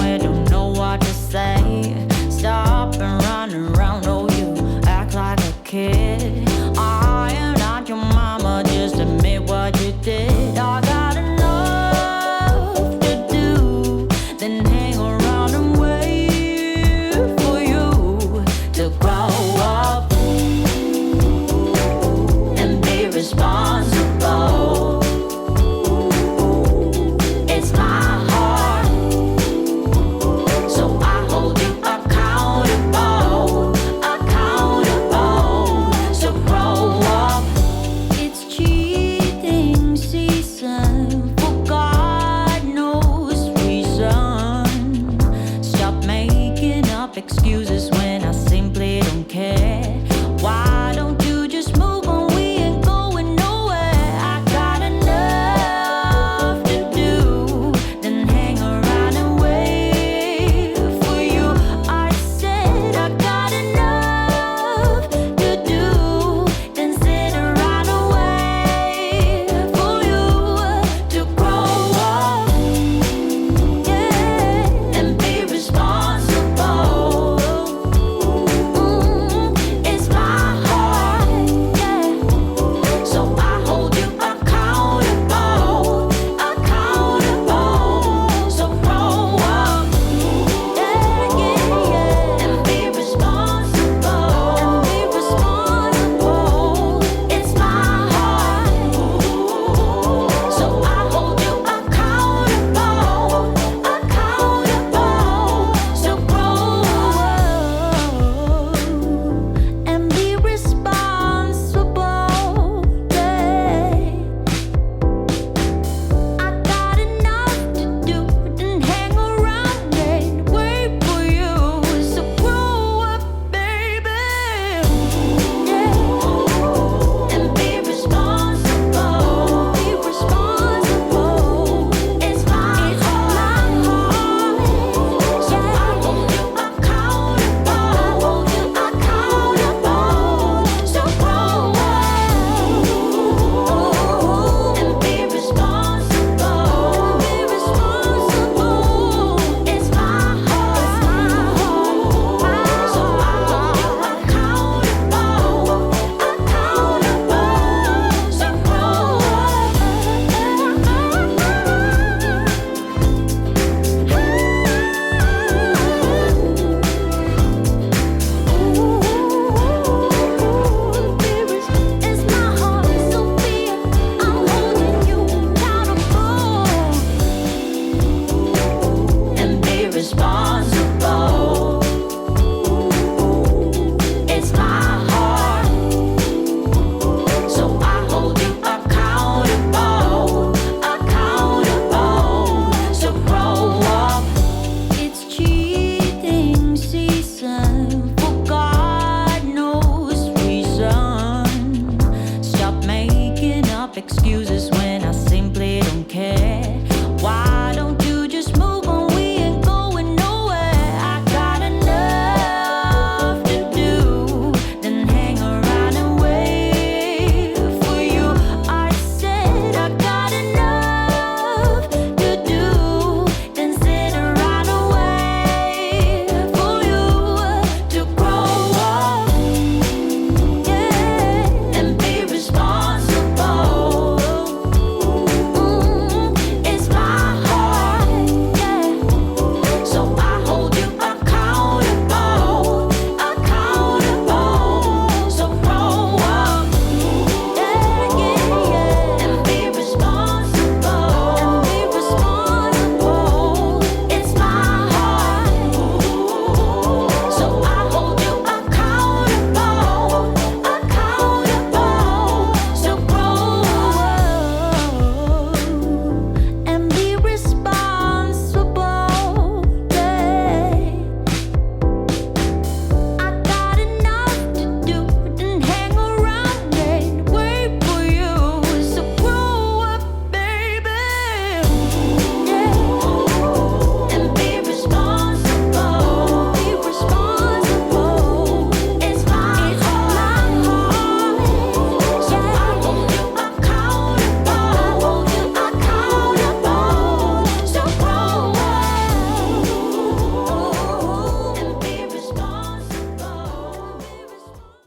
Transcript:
somewhere, don't know what to say. Stop and run around, oh, you act like a kid. I am not your mama, just admit what you did. I got enough to do, then hang around and wait for you to grow up and be responsible. It's my heart, so I hold you accountable, accountable. So grow up. It's cheating season for God knows reason. Stop making up excuses